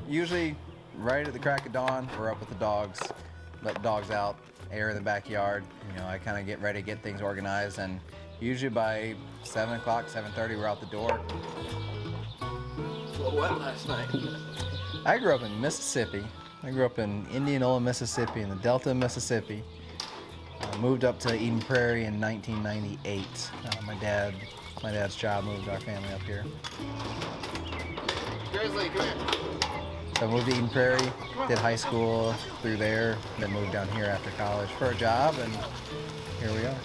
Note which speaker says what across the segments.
Speaker 1: Usually right at the crack of dawn, we're up with the dogs, let the dogs out, air in the backyard. You know, I kind of get ready to get things organized, and usually by 7 o'clock, 7:30, we're out the door. It's a little wet last night. I grew up in Mississippi. I grew up in Indianola, Mississippi, in the Delta of Mississippi. Moved up to Eden Prairie in 1998. My dad's job moved our family up here. Grizzly, come here. So I moved to Eden Prairie, did high school through there, then moved down here after college for a job, and here we are.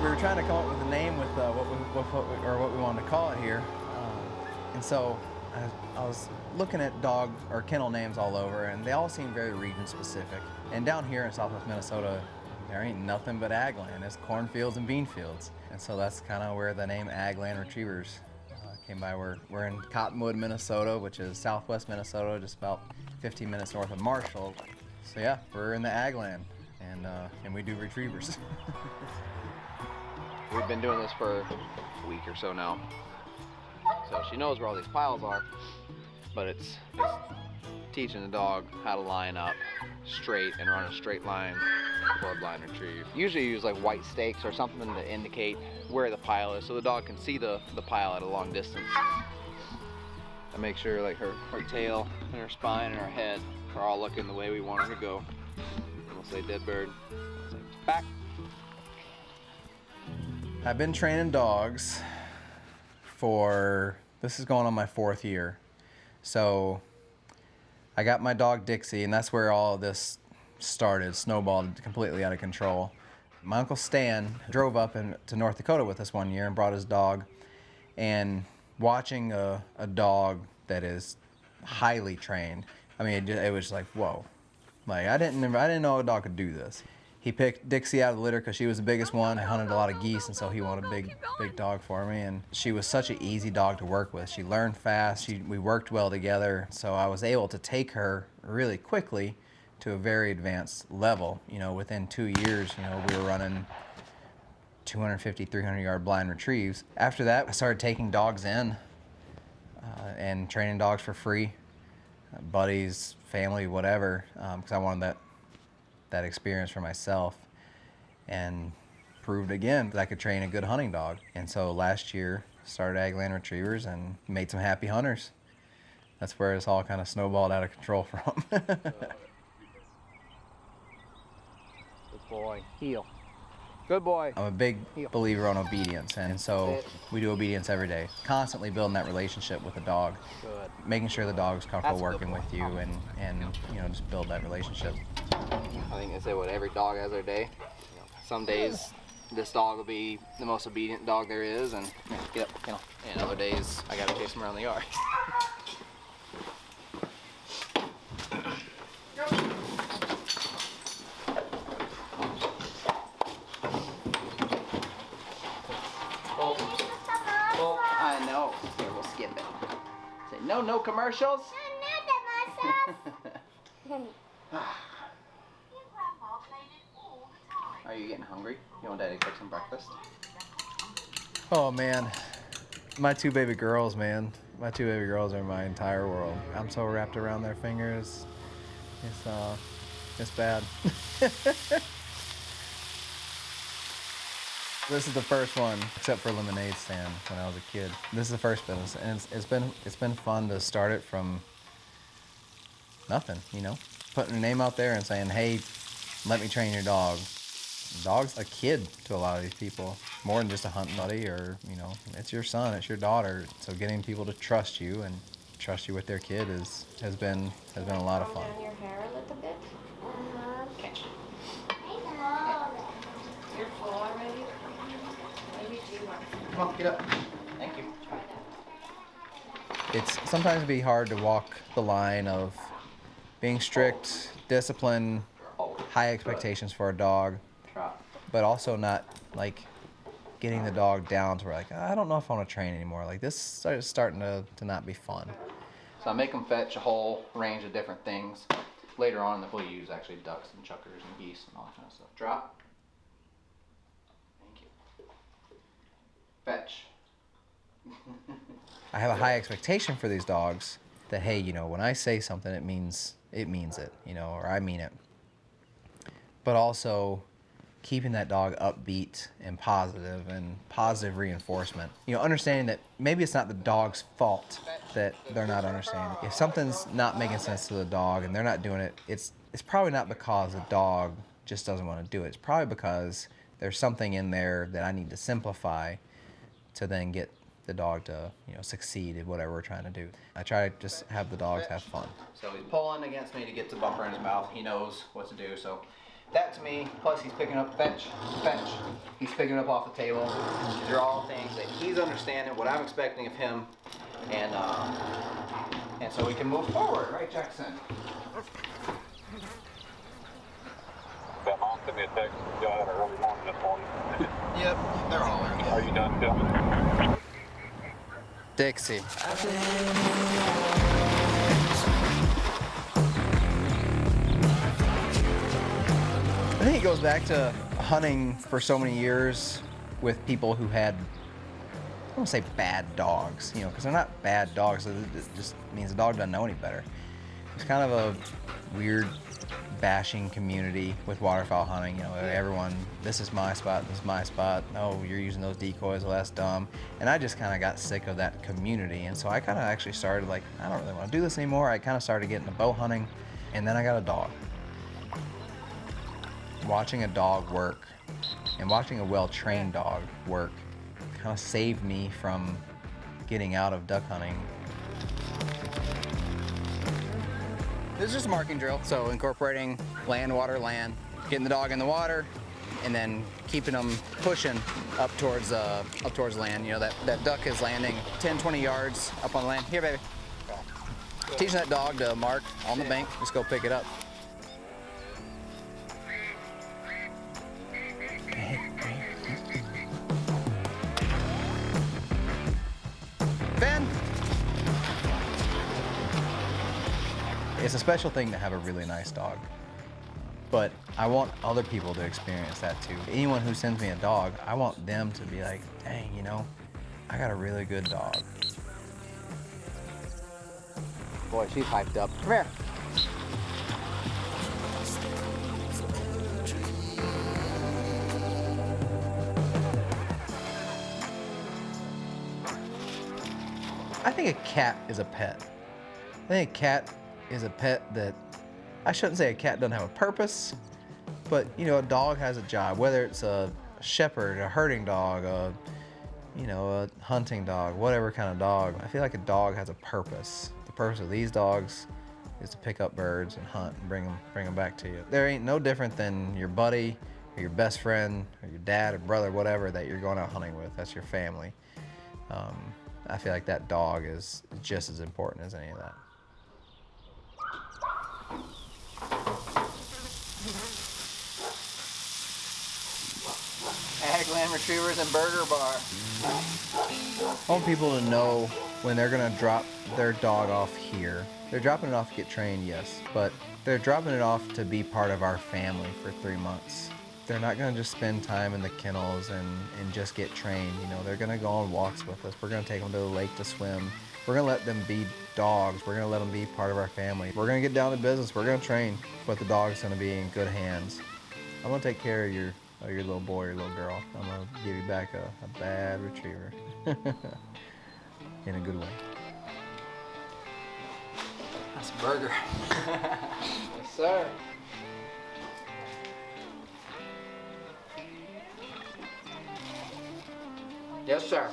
Speaker 1: We were trying to come up with a name with what we wanted to call it here, and so I was looking at dog or kennel names all over, and they all seem very region specific. And down here in Southwest Minnesota, there ain't nothing but Agland. It's cornfields and bean fields, and so that's kind of where the name Agland Retrievers came by. We're in Cottonwood, Minnesota, which is Southwest Minnesota, just about 15 minutes north of Marshall. So yeah, we're in the Agland, and we do retrievers. We've been doing this for a week or so now. So she knows where all these piles are, but it's teaching the dog how to line up straight and run a straight line for a blind retrieve. Usually use like white stakes or something to indicate where the pile is so the dog can see the pile at a long distance. And make sure like her tail and her spine and her head are all looking the way we want her to go. And we'll say dead bird, we'll say back. I've been training dogs this is going on my 4th year. So I got my dog Dixie, and that's where all of this started, snowballed completely out of control. My Uncle Stan drove up to North Dakota with us one year and brought his dog, and watching a dog that is highly trained, I mean, it was like, whoa. Like, I didn't know a dog could do this. He picked Dixie out of the litter because she was the biggest one. I hunted a lot of geese, and so he wanted a big dog for me. And she was such an easy dog to work with. She learned fast. We worked well together. So I was able to take her really quickly to a very advanced level. You know, within 2 years, you know, we were running 250, 300-yard blind retrieves. After that, I started taking dogs in and training dogs for free, buddies, family, whatever, because I wanted that experience for myself, and proved again that I could train a good hunting dog. And so last year started Agland Retrievers and made some happy hunters. That's where it's all kind of snowballed out of control from. Good boy. Heel. Good boy. I'm a big believer on obedience, and so we do obedience every day. Constantly building that relationship with the dog. Good. Making sure the dog's comfortable working with you, and you know, just build that relationship. I think they say what every dog has their day. Some days this dog will be the most obedient dog there is, and get up, you know. And other days I gotta chase him around the yard. I know. Here, we'll skip it. Say no commercials. Are you getting hungry? You want Daddy to cook some breakfast? Oh man, my 2 baby girls, man. My 2 baby girls are my entire world. I'm so wrapped around their fingers. It's bad. This is the first one, except for lemonade stand when I was a kid. This is the first business, and it's been fun to start it from nothing, you know? Putting your name out there and saying, hey, let me train your dog. Dog's a kid to a lot of these people, more than just a hunting buddy, or, you know, it's your son, it's your daughter. So getting people to trust you and trust you with their kid has been a lot of fun. Down your hair a little bit. Okay. You're full already. Maybe 2 months. Come on, get up. Thank you. It's sometimes be hard to walk the line of being strict, discipline, high expectations for a dog, but also not like getting the dog down to where like, I don't know if I want to train anymore. Like this is starting to not be fun. So I make them fetch a whole range of different things. later on we'll use actually ducks and chuckers and geese and all that kind of stuff. Drop. Thank you. Fetch. I have a high expectation for these dogs that, hey, you know, when I say something, it means it, you know, or I mean it. But also keeping that dog upbeat and positive reinforcement. You know, understanding that maybe it's not the dog's fault that they're not understanding. If something's not making sense to the dog and they're not doing it, it's probably not because the dog just doesn't want to do it. It's probably because there's something in there that I need to simplify to then get the dog to, you know, succeed at whatever we're trying to do. I try to just have the dogs have fun. So he's pulling against me to get the bumper in his mouth. He knows what to do. So that to me, plus he's picking up fetch. He's picking it up off the table. These are all things that he's understanding what I'm expecting of him, and so we can move forward, right, Jackson?
Speaker 2: That mom sent me a text. Y'all had an early morning this morning.
Speaker 1: Yep, they're all early.
Speaker 2: Are you done filming?
Speaker 1: Dixie.
Speaker 3: I
Speaker 1: think it goes back to hunting for so many years with people who had, I don't say bad dogs, you know, because they're not bad dogs. It just means the dog doesn't know any better. It's kind of a weird bashing community with waterfowl hunting. You know, everyone, this is my spot, oh, you're using those decoys, well, that's dumb. And I just kind of got sick of that community, and so I kind of actually started like, I don't really want to do this anymore. I kind of started getting into bow hunting, and then I got a dog. Watching a dog work and watching a well-trained dog work kind of saved me from getting out of duck hunting. This is just a marking drill, so incorporating land, water, land, getting the dog in the water, and then keeping them pushing up towards land. You know, that duck is landing 10, 20 yards up on land. Here, baby. Teaching that dog to mark on the bank, just go pick it up. Ben! It's a special thing to have a really nice dog, but I want other people to experience that too. Anyone who sends me a dog, I want them to be like, dang, you know, I got a really good dog. Boy, she's hyped up. Come here. I think a cat is a pet. I think a cat is a pet that, I shouldn't say a cat doesn't have a purpose, but you know, a dog has a job, whether it's a shepherd, a herding dog, a hunting dog, whatever kind of dog. I feel like a dog has a purpose. The purpose of these dogs is to pick up birds and hunt and bring them back to you. There ain't no different than your buddy or your best friend or your dad or brother, whatever, that you're going out hunting with. That's your family. I feel like that dog is just as important as any of that. Agland Retrievers and Burger Bar. I want people to know when they're gonna drop their dog off here. They're dropping it off to get trained, yes, but they're dropping it off to be part of our family for 3 months. They're not gonna just spend time in the kennels and just get trained. You know, they're gonna go on walks with us. We're gonna take them to the lake to swim. We're gonna let them be dogs. We're gonna let them be part of our family. We're gonna get down to business. We're gonna train, but the dog's gonna be in good hands. I'm gonna take care of your little boy or little girl. I'm gonna give you back a bad retriever. In a good way. That's a burger. Yes, sir. Yes, sir.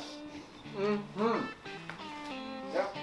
Speaker 1: Mm-hmm. Yep.